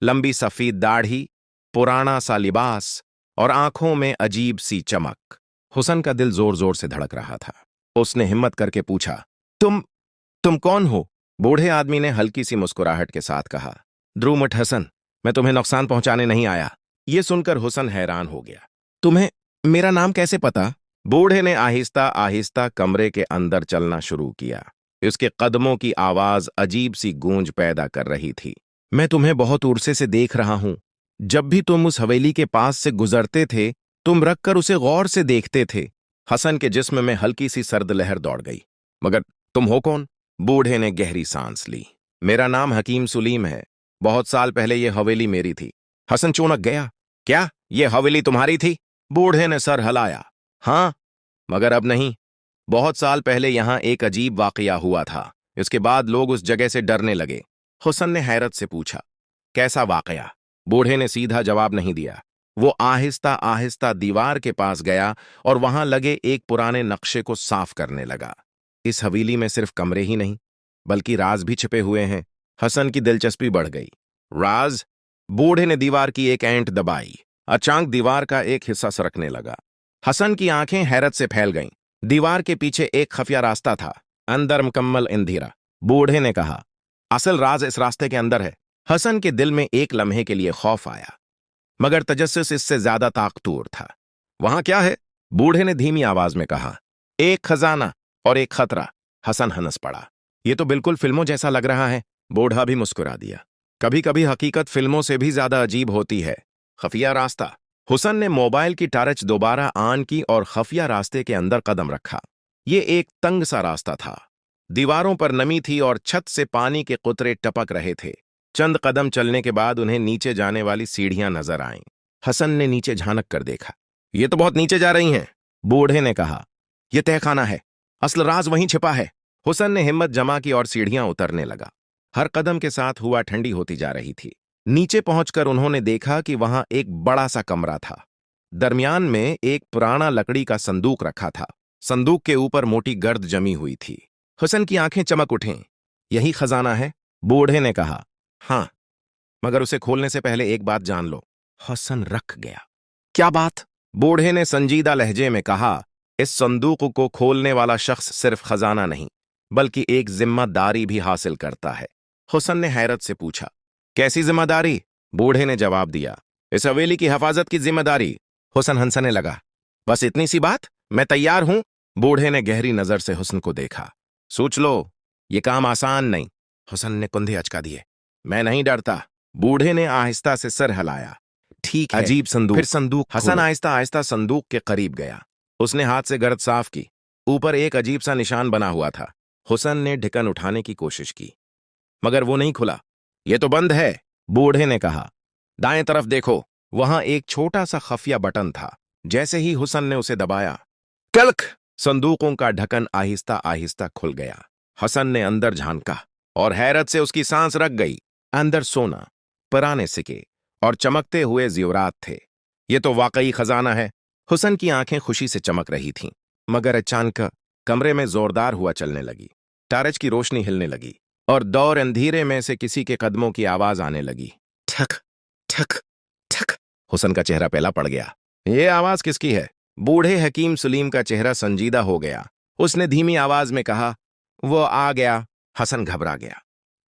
लंबी सफेद दाढ़ी, पुराना सा लिबास और आंखों में अजीब सी चमक। हुसन का दिल जोर जोर से धड़क रहा था। उसने हिम्मत करके पूछा, तुम कौन हो? बूढ़े आदमी ने हल्की सी मुस्कुराहट के साथ कहा, द्रुमट हसन, मैं तुम्हें नुकसान पहुंचाने नहीं आया। ये सुनकर हुसन हैरान हो गया। तुम्हें मेरा नाम कैसे पता? बूढ़े ने आहिस्ता आहिस्ता कमरे के अंदर चलना शुरू किया। उसके कदमों की आवाज अजीब सी गूंज पैदा कर रही थी। मैं तुम्हें बहुत उर्से से देख रहा हूं। जब भी तुम उस हवेली के पास से गुजरते थे, तुम रखकर उसे गौर से देखते थे। हसन के जिस्म में हल्की सी सर्द लहर दौड़ गई। मगर तुम हो कौन? बूढ़े ने गहरी सांस ली। मेरा नाम हकीम सलीम है। बहुत साल पहले यह हवेली मेरी थी। हसन चौंक गया। क्या यह हवेली तुम्हारी थी? बूढ़े ने सर हिलाया। हाँ, मगर अब नहीं। बहुत साल पहले यहां एक अजीब वाकया हुआ था। इसके बाद लोग उस जगह से डरने लगे। हुसन ने हैरत से पूछा, कैसा वाकया? बूढ़े ने सीधा जवाब नहीं दिया। वो आहिस्ता आहिस्ता दीवार के पास गया और वहां लगे एक पुराने नक्शे को साफ करने लगा। इस हवेली में सिर्फ कमरे ही नहीं बल्कि राज भी छिपे हुए हैं। हसन की दिलचस्पी बढ़ गई। राज? बूढ़े ने दीवार की एक ऐंठ दबाई। अचानक दीवार का एक हिस्सा सरकने लगा। हसन की आंखें हैरत से फैल गईं। दीवार के पीछे एक खुफिया रास्ता था, अंदर मुकम्मल अंधेरा। बूढ़े ने कहा, असल राज इस रास्ते के अंदर है। हसन के दिल में एक लम्हे के लिए खौफ आया, मगर तजस्सुस इससे ज्यादा ताकतवर था। वहां क्या है? बूढ़े ने धीमी आवाज में कहा। एक खजाना और एक खतरा। हसन हंस पड़ा। ये तो बिल्कुल फिल्मों जैसा लग रहा है। बूढ़ा भी मुस्कुरा दिया। कभी कभी हकीकत फिल्मों से भी ज्यादा अजीब होती है। खुफिया रास्ता। हुसन ने मोबाइल की टार्च दोबारा ऑन की और खुफिया रास्ते के अंदर कदम रखा। ये एक तंग सा रास्ता था। दीवारों पर नमी थी और छत से पानी के कुतरे टपक रहे थे। चंद कदम चलने के बाद उन्हें नीचे जाने वाली सीढ़ियां नजर आईं। हसन ने नीचे झांक कर देखा। ये तो बहुत नीचे जा रही हैं। बूढ़े ने कहा, यह तहखाना है, असल राज वहीं छिपा है। हुसन ने हिम्मत जमा की और सीढ़ियां उतरने लगा। हर कदम के साथ हवा ठंडी होती जा रही थी। नीचे पहुंचकर उन्होंने देखा कि वहां एक बड़ा सा कमरा था। दरमियान में एक पुराना लकड़ी का संदूक रखा था। संदूक के ऊपर मोटी गर्द जमी हुई थी। हुसन की आंखें चमक उठीं। यही खजाना है? बूढ़े ने कहा। हां, मगर उसे खोलने से पहले एक बात जान लो। हसन रख गया। क्या बात? बूढ़े ने संजीदा लहजे में कहा, इस संदूक को खोलने वाला शख्स सिर्फ खजाना नहीं बल्कि एक जिम्मेदारी भी हासिल करता है। हुसन ने हैरत से पूछा, कैसी जिम्मेदारी? बूढ़े ने जवाब दिया, इस हवेली की हिफाजत की जिम्मेदारी। हुसन हंसने लगा। बस इतनी सी बात? मैं तैयार हूं। बूढ़े ने गहरी नजर से हुसन को देखा। सोच लो, ये काम आसान नहीं। हुसन ने कुंधे अचका दिए। मैं नहीं डरता। बूढ़े ने आहिस्ता से सर हिलाया। ठीक है। अजीब संदूक। फिर संदूक। हसन आहिस्ता आहिस्ता संदूक के करीब गया। उसने हाथ से गर्द साफ की। ऊपर एक अजीब सा निशान बना हुआ था। हुसन ने ढक्कन उठाने की कोशिश की, मगर वो नहीं खुला। ये तो बंद है। बूढ़े ने कहा, दाएं तरफ देखो। वहां एक छोटा सा खुफिया बटन था। जैसे ही हुसन ने उसे दबाया, कल्क! संदूकों का ढक्कन आहिस्ता आहिस्ता खुल गया। हसन ने अंदर झांका और हैरत से उसकी सांस रक गई। अंदर सोना, पुराने सिक्के और चमकते हुए ज़ेवरात थे। ये तो वाकई खजाना है। हुसन की आंखें खुशी से चमक रही थीं, मगर अचानक कमरे में जोरदार हुआ चलने लगी। टार्च की रोशनी हिलने लगी और दौर अंधेरे में से किसी के कदमों की आवाज आने लगी। ठक ठक ठक। हुसन का चेहरा पहला पड़ गया। ये आवाज किसकी है? बूढ़े हकीम सलीम का चेहरा संजीदा हो गया। उसने धीमी आवाज में कहा, वो आ गया। हसन घबरा गया।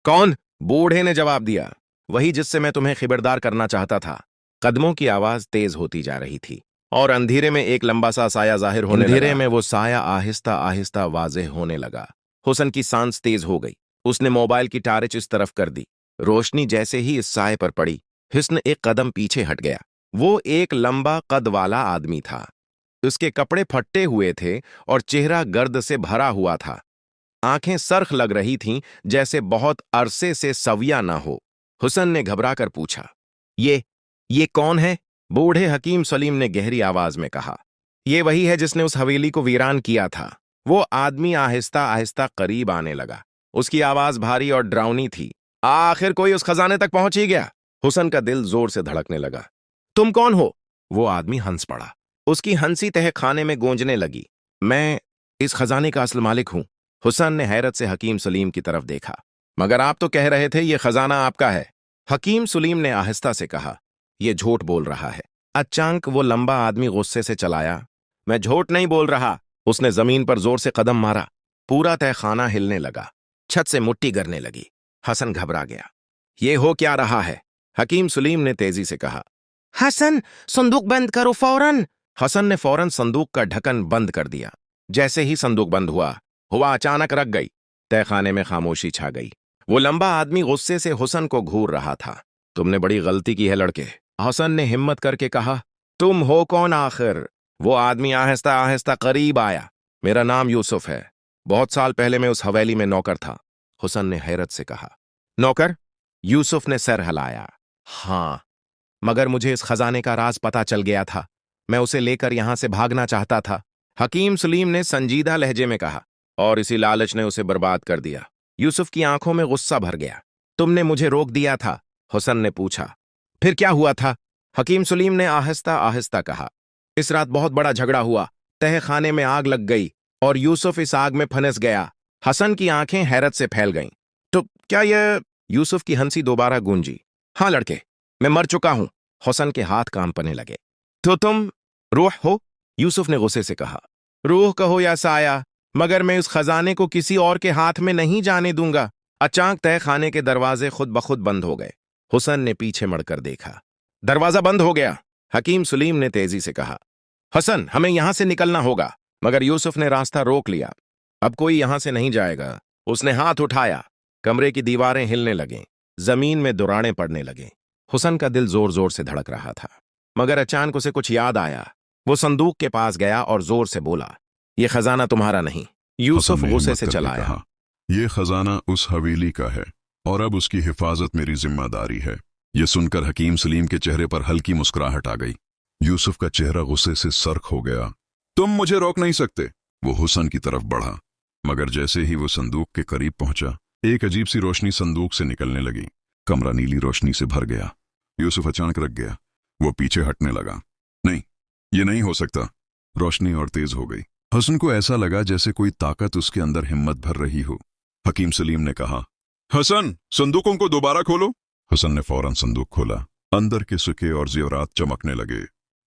कौन? बूढ़े ने जवाब दिया, वही जिससे मैं तुम्हें खबरदार करना चाहता था। कदमों की आवाज तेज होती जा रही थी और अंधेरे में एक लंबा सा साया जाहिर होने लगा। अंधेरे में वो साया आहिस्ता आहिस्ता वाज़ेह होने लगा। हुसन की सांस तेज हो गई। उसने मोबाइल की टार्च इस तरफ कर दी। रोशनी जैसे ही इस साये पर पड़ी, हुसन एक कदम पीछे हट गया। वो एक लंबा कद वाला आदमी था। उसके कपड़े फटे हुए थे और चेहरा गर्द से भरा हुआ था। आंखें सरख लग रही थीं, जैसे बहुत अरसे से सविया ना हो। हुसन ने घबराकर पूछा, ये कौन है? बूढ़े हकीम सलीम ने गहरी आवाज में कहा, ये वही है जिसने उस हवेली को वीरान किया था। वो आदमी आहिस्ता आहिस्ता करीब आने लगा। उसकी आवाज भारी और डरावनी थी। आखिर कोई उस खजाने तक पहुंच ही गया। हुसन का दिल जोर से धड़कने लगा। तुम कौन हो? वो आदमी हंस पड़ा। उसकी हंसी तह खाने में गूंजने लगी। मैं इस खजाने का असल मालिक हूं। हुसन ने हैरत से हकीम सलीम की तरफ देखा। मगर आप तो कह रहे थे ये खजाना आपका है। हकीम सलीम ने आहिस्ता से कहा, ये झूठ बोल रहा है। अचानक वो लंबा आदमी गुस्से से चलाया। मैं झूठ नहीं बोल रहा। उसने जमीन पर जोर से कदम मारा। पूरा तहखाना हिलने लगा। छत से मिट्टी गिरने लगी। हसन घबरा गया। ये हो क्या रहा है? हकीम सलीम ने तेजी से कहा। हसन, संदूक बंद करो फौरन। हसन ने फौरन संदूक का ढक्कन बंद कर दिया। जैसे ही संदूक बंद हुआ अचानक रख गई। तहखाने में खामोशी छा गई। वो लंबा आदमी गुस्से से हुसन को घूर रहा था। तुमने बड़ी गलती की है लड़के। हसन ने हिम्मत करके कहा। तुम हो कौन आखिर? वो आदमी आहिस्ता आहिस्ता करीब आया। मेरा नाम यूसुफ है। बहुत साल पहले मैं उस हवेली में नौकर था। हुसन ने हैरत से कहा। नौकर? यूसुफ ने सर हिलाया। हां, मगर मुझे इस खजाने का राज पता चल गया था। मैं उसे लेकर यहां से भागना चाहता था। हकीम सलीम ने संजीदा लहजे में कहा। और इसी लालच ने उसे बर्बाद कर दिया। यूसुफ की आंखों में गुस्सा भर गया। तुमने मुझे रोक दिया था, हुसन ने पूछा। फिर क्या हुआ था? हकीम सलीम ने आहिस्ता आहिस्ता कहा। इस रात बहुत बड़ा झगड़ा हुआ, तह खाने में आग लग गई और यूसुफ इस आग में फंस गया। हसन की आंखें हैरत से फैल गईं। तो क्या यह? यूसुफ की हंसी दोबारा गूंजी। हाँ लड़के, मैं मर चुका हूं। हुसन के हाथ कांपने लगे। तो तुम रूह हो? यूसुफ ने गुस्से से कहा। रूह कहो या साया, मगर मैं उस खजाने को किसी और के हाथ में नहीं जाने दूंगा। अचानक तह खाने के दरवाजे खुद ब खुद बंद हो गए। हुसन ने पीछे मुड़कर देखा। दरवाजा बंद हो गया। हकीम सलीम ने तेजी से कहा। हसन, हमें यहां से निकलना होगा। मगर यूसुफ ने रास्ता रोक लिया। अब कोई यहां से नहीं जाएगा। उसने हाथ उठाया। कमरे की दीवारें हिलने लगें, जमीन में दुराड़े पड़ने लगे। हुसन का दिल जोर जोर से धड़क रहा था, मगर अचानक उसे कुछ याद आया। वो संदूक के पास गया और जोर से बोला, यह खजाना तुम्हारा नहीं। यूसुफ हसन ने गुस्से हिम्मत से करके चला आया। कहा, यह खजाना उस हवेली का है और अब उसकी हिफाजत मेरी जिम्मेदारी है। यह सुनकर हकीम सलीम के चेहरे पर हल्की मुस्कुराहट आ गई। यूसुफ का चेहरा गुस्से से सर्क हो गया। तुम मुझे रोक नहीं सकते। वो हुसन की तरफ बढ़ा, मगर जैसे ही वो संदूक के करीब पहुंचा, एक अजीब सी रोशनी संदूक से निकलने लगी। कमरा नीली रोशनी से भर गया। यूसुफ अचानक रख गया। वो पीछे हटने लगा। नहीं, ये नहीं हो सकता। रोशनी और तेज हो गई। हसन को ऐसा लगा जैसे कोई ताकत उसके अंदर हिम्मत भर रही हो। हकीम सलीम ने कहा, हसन, संदूकों को दोबारा खोलो। हसन ने फौरन संदूक खोला। अंदर के सिक्के और जेवरात चमकने लगे।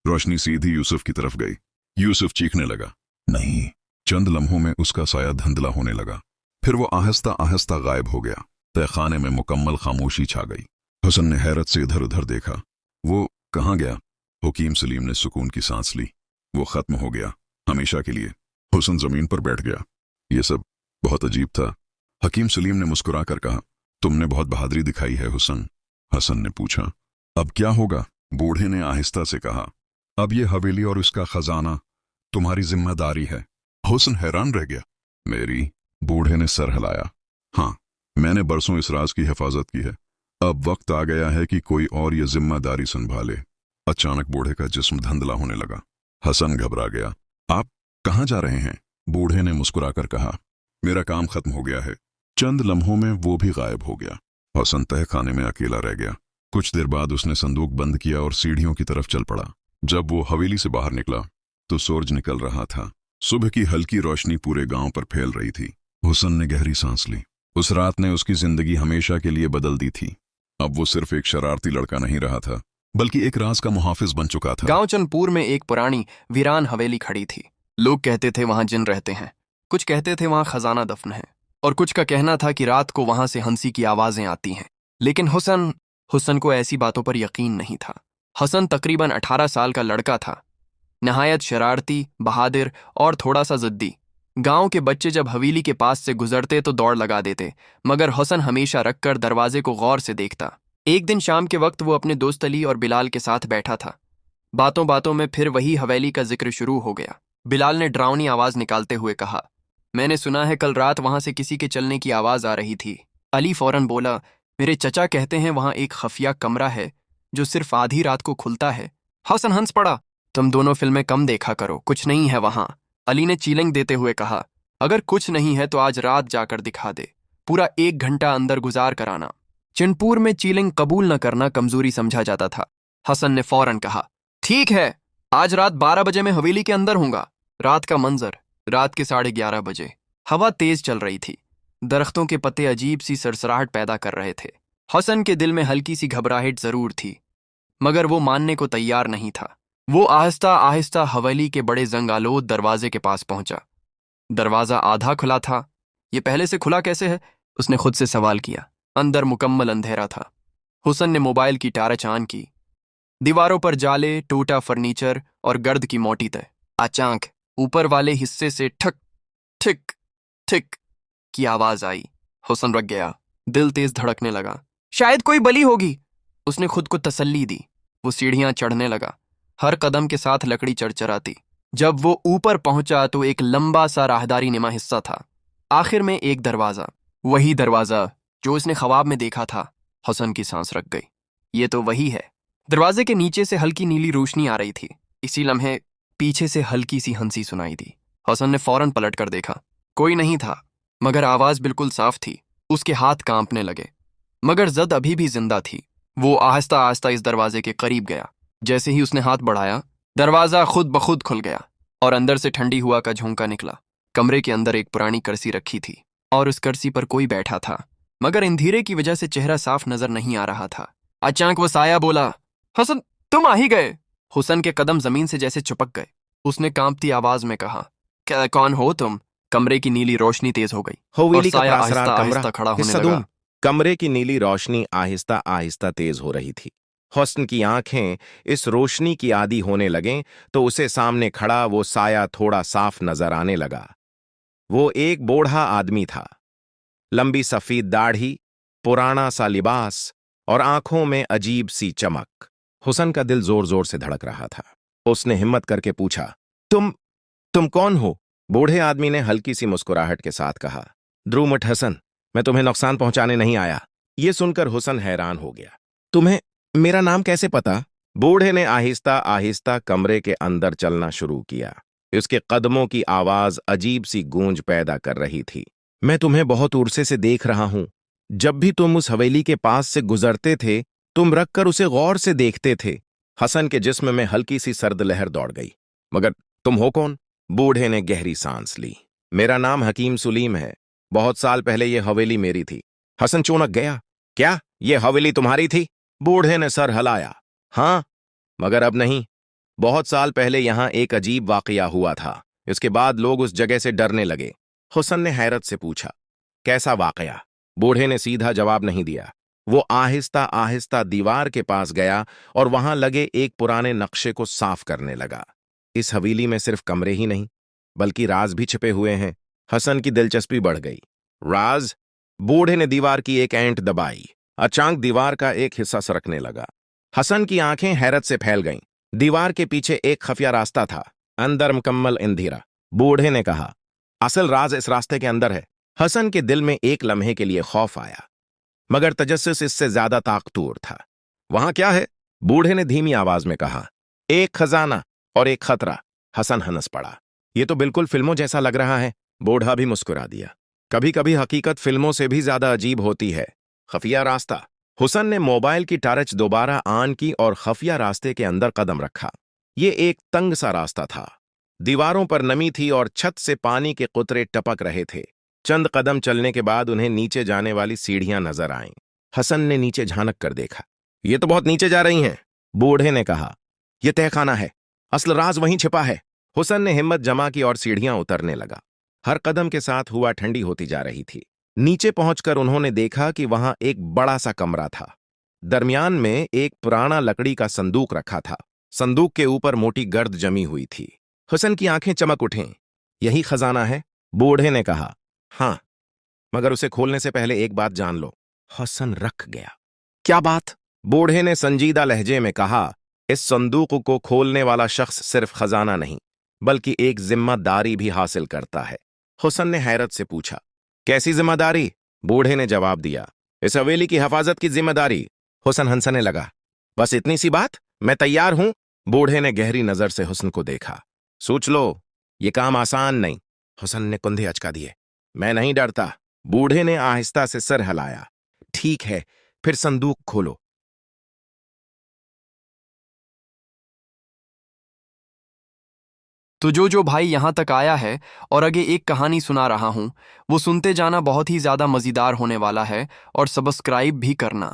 रोशनी सीधी यूसुफ की तरफ गई। यूसुफ चीखने लगा। नहीं, चंद लम्हों में उसका साया धुंधला होने लगा। फिर वो आहिस्ता आहिस्ता गायब हो गया। तहखाने में मुकम्मल खामोशी छा गई। हसन ने हैरत से इधर उधर देखा। वो कहाँ गया? हकीम सलीम ने सुकून की सांस ली। वो खत्म हो गया, हमेशा के लिए। हुसन जमीन पर बैठ गया। ये सब बहुत अजीब था। हकीम सलीम ने मुस्कुरा कर कहा, तुमने बहुत बहादुरी दिखाई है हुसन। हसन ने पूछा, अब क्या होगा? बूढ़े ने आहिस्ता से कहा, अब ये हवेली और उसका खजाना तुम्हारी जिम्मेदारी है। हुसन हैरान रह गया। मेरी? बूढ़े ने सर हिलाया। हाँ, मैंने बरसों इस राज की हिफाजत की है। अब वक्त आ गया है कि कोई और ये जिम्मेदारी संभाले। अचानक बूढ़े का जिस्म धुंधला होने लगा। हसन घबरा गया। आप कहाँ जा रहे हैं? बूढ़े ने मुस्कुराकर कहा, मेरा काम खत्म हो गया है। चंद लम्हों में वो भी गायब हो गया। हसन तहखाने में अकेला रह गया। कुछ देर बाद उसने संदूक बंद किया और सीढ़ियों की तरफ चल पड़ा। जब वो हवेली से बाहर निकला तो सूरज निकल रहा था। सुबह की हल्की रोशनी पूरे गांव पर फैल रही थी। हुसन ने गहरी सांस ली। उस रात ने उसकी जिंदगी हमेशा के लिए बदल दी थी। अब वो सिर्फ एक शरारती लड़का नहीं रहा था, बल्कि एक राज का मुहाफिज बन चुका था। गांव चंदपुर में एक पुरानी वीरान हवेली खड़ी थी। लोग कहते थे वहां जिन रहते हैं, कुछ कहते थे वहां खजाना दफन है, और कुछ का कहना था कि रात को वहां से हंसी की आवाजें आती हैं। लेकिन हुसन को ऐसी बातों पर यकीन नहीं था। हसन तकरीबन 18 साल का लड़का था, नहायत शरारती, बहादुर और थोड़ा सा जिद्दी। गांव के बच्चे जब हवेली के पास से गुजरते तो दौड़ लगा देते, मगर हसन हमेशा रखकर दरवाजे को गौर से देखता। एक दिन शाम के वक्त वो अपने दोस्त अली और बिलाल के साथ बैठा था। बातों बातों में फिर वही हवेली का जिक्र शुरू हो गया। बिलाल ने डरावनी आवाज निकालते हुए कहा, मैंने सुना है कल रात वहां से किसी के चलने की आवाज आ रही थी। अली फौरन बोला, मेरे चचा कहते हैं वहां एक खफिया कमरा है जो सिर्फ आधी रात को खुलता है। हसन हंस पड़ा, तुम दोनों फिल्में कम देखा करो, कुछ नहीं है वहां। अली ने चीलंग देते हुए कहा, अगर कुछ नहीं है तो आज रात जाकर दिखा दे, पूरा 1 घंटा अंदर गुजार कर आना। चंदपुर में चीलिंग कबूल न करना कमजोरी समझा जाता था। हसन ने फौरन कहा, ठीक है, आज रात 12 बजे मैं हवेली के अंदर हूंगा। रात का मंजर, रात के 11:30 बजे। हवा तेज चल रही थी। दरख्तों के पत्ते अजीब सी सरसराहट पैदा कर रहे थे। हसन के दिल में हल्की सी घबराहट जरूर थी, मगर वो मानने को तैयार नहीं था। वो आहिस्ता आहिस्ता हवेली के बड़े जंगालोद दरवाजे के पास पहुंचा। दरवाजा आधा खुला था। ये पहले से खुला कैसे है? उसने खुद से सवाल किया। अंदर मुकम्मल अंधेरा था। हुसन ने मोबाइल की टार्च ऑन की। दीवारों पर जाले, टूटा फर्नीचर और गर्द की मोटी तय। अचानक ऊपर वाले हिस्से से ठक ठिक ठिक की आवाज आई। हुसन रुक गया, दिल तेज धड़कने लगा। शायद कोई बली होगी, उसने खुद को तसल्ली दी। वो सीढ़ियां चढ़ने लगा, हर कदम के साथ लकड़ी चरचराती। जब वो ऊपर पहुंचा तो एक लंबा सा राहदारी नुमा हिस्सा था। आखिर में एक दरवाजा, वही दरवाजा जो उसने ख्वाब में देखा था। हसन की सांस रुक गई। ये तो वही है। दरवाजे के नीचे से हल्की नीली रोशनी आ रही थी। इसी लम्हे पीछे से हल्की सी हंसी सुनाई दी। हसन ने फौरन पलट कर देखा। कोई नहीं था, मगर आवाज बिल्कुल साफ थी। उसके हाथ कांपने लगे, मगर जद अभी भी जिंदा थी। वो आहिस्ता आहिस्ता इस दरवाजे के करीब गया। जैसे ही उसने हाथ बढ़ाया, दरवाजा खुद ब खुद खुल गया और अंदर से ठंडी हवा का झोंका निकला। कमरे के अंदर एक पुरानी कुर्सी रखी थी और उस कुर्सी पर कोई बैठा था, मगर अंधेरे की वजह से चेहरा साफ नजर नहीं आ रहा था। अचानक वो साया बोला, हसन, तुम आ ही गए। हुसन के कदम जमीन से जैसे चिपक गए। उसने कांपती आवाज में कहा, क्या, कौन हो तुम? कमरे की नीली रोशनी तेज हो गई और हवेली का साया प्रासरार आहिस्ता कमरा, आहिस्ता खड़ा होने हिस्सा लगा। दूं। कमरे की नीली रोशनी आहिस्ता आहिस्ता तेज हो रही थी। हुस्न की आंखें इस रोशनी की आदी होने लगें तो उसे सामने खड़ा वो साया थोड़ा साफ नजर आने लगा। वो एक बूढ़ा आदमी था। लंबी सफेद दाढ़ी, पुराना सा लिबास और आंखों में अजीब सी चमक। हुसन का दिल जोर जोर से धड़क रहा था। उसने हिम्मत करके पूछा, तुम कौन हो? बूढ़े आदमी ने हल्की सी मुस्कुराहट के साथ कहा, ड्रूमट हसन, मैं तुम्हें नुकसान पहुंचाने नहीं आया। ये सुनकर हुसन हैरान हो गया। तुम्हें मेरा नाम कैसे पता? बूढ़े ने आहिस्ता आहिस्ता कमरे के अंदर चलना शुरू किया। उसके कदमों की आवाज अजीब सी गूंज पैदा कर रही थी। मैं तुम्हें बहुत उर्से से देख रहा हूं। जब भी तुम उस हवेली के पास से गुजरते थे, तुम रखकर उसे गौर से देखते थे। हसन के जिस्म में हल्की सी सर्द लहर दौड़ गई। मगर तुम हो कौन? बूढ़े ने गहरी सांस ली। मेरा नाम हकीम सुलीम है। बहुत साल पहले यह हवेली मेरी थी। हसन चौंक गया। क्या यह हवेली तुम्हारी थी? बूढ़े ने सर हिलाया। हाँ, मगर अब नहीं। बहुत साल पहले यहां एक अजीब वाकया हुआ था। इसके बाद लोग उस जगह से डरने लगे। हुसन ने हैरत से पूछा, कैसा वाकया? बूढ़े ने सीधा जवाब नहीं दिया। वो आहिस्ता आहिस्ता दीवार के पास गया और वहां लगे एक पुराने नक्शे को साफ करने लगा। इस हवेली में सिर्फ कमरे ही नहीं, बल्कि राज भी छिपे हुए हैं। हसन की दिलचस्पी बढ़ गई। राज? बूढ़े ने दीवार की एक ऐंठ दबाई। अचानक दीवार का एक हिस्सा सरकने लगा। हसन की आंखें हैरत से फैल गईं। दीवार के पीछे एक खुफिया रास्ता था, अंदर मुकम्मल अंधेरा। बूढ़े ने कहा, असल राज इस रास्ते के अंदर है। हसन के दिल में एक लम्हे के लिए खौफ आया, मगर तजस्सुस इससे ज्यादा ताकतवर था। वहां क्या है? बूढ़े ने धीमी आवाज में कहा, एक खजाना और एक खतरा। हसन हंस पड़ा। ये तो बिल्कुल फिल्मों जैसा लग रहा है। बूढ़ा भी मुस्कुरा दिया। कभी कभी हकीकत फिल्मों से भी ज्यादा अजीब होती है। खुफिया रास्ता। हुसन ने मोबाइल की टार्च दोबारा ऑन की और खुफिया रास्ते के अंदर कदम रखा। ये एक तंग सा रास्ता था। दीवारों पर नमी थी और छत से पानी के कुतरे टपक रहे थे। चंद कदम चलने के बाद उन्हें नीचे जाने वाली सीढ़ियां नजर आईं। हसन ने नीचे झांक कर देखा। ये तो बहुत नीचे जा रही हैं। बूढ़े ने कहा, यह तहखाना है। असल राज वहीं छिपा है। हुसन ने हिम्मत जमा की और सीढ़ियां उतरने लगा। हर कदम के साथ हवा ठंडी होती जा रही थी। नीचे पहुंचकर उन्होंने देखा कि वहां एक बड़ा सा कमरा था। दरमियान में एक पुराना लकड़ी का संदूक रखा था। संदूक के ऊपर मोटी गर्द जमी हुई थी। हुसन की आंखें चमक उठीं। यही खजाना है? बूढ़े ने कहा। हाँ, मगर उसे खोलने से पहले एक बात जान लो। हसन रख गया। क्या बात? बूढ़े ने संजीदा लहजे में कहा, इस संदूक को खोलने वाला शख्स सिर्फ खजाना नहीं, बल्कि एक जिम्मेदारी भी हासिल करता है। हुसन ने हैरत से पूछा, कैसी जिम्मेदारी? बूढ़े ने जवाब दिया, इस हवेली की हिफाजत की जिम्मेदारी। हुसन हंसने लगा। बस इतनी सी बात? मैं तैयार हूं। बूढ़े ने गहरी नजर से हुसन को देखा। सोच लो, ये काम आसान नहीं। हुसन ने कुंधे अचका दिए। मैं नहीं डरता। बूढ़े ने आहिस्ता से सर हिलाया। ठीक है, फिर संदूक खोलो। तो जो भाई यहां तक आया है और आगे एक कहानी सुना रहा हूं, वो सुनते जाना बहुत ही ज्यादा मजेदार होने वाला है और सब्सक्राइब भी करना।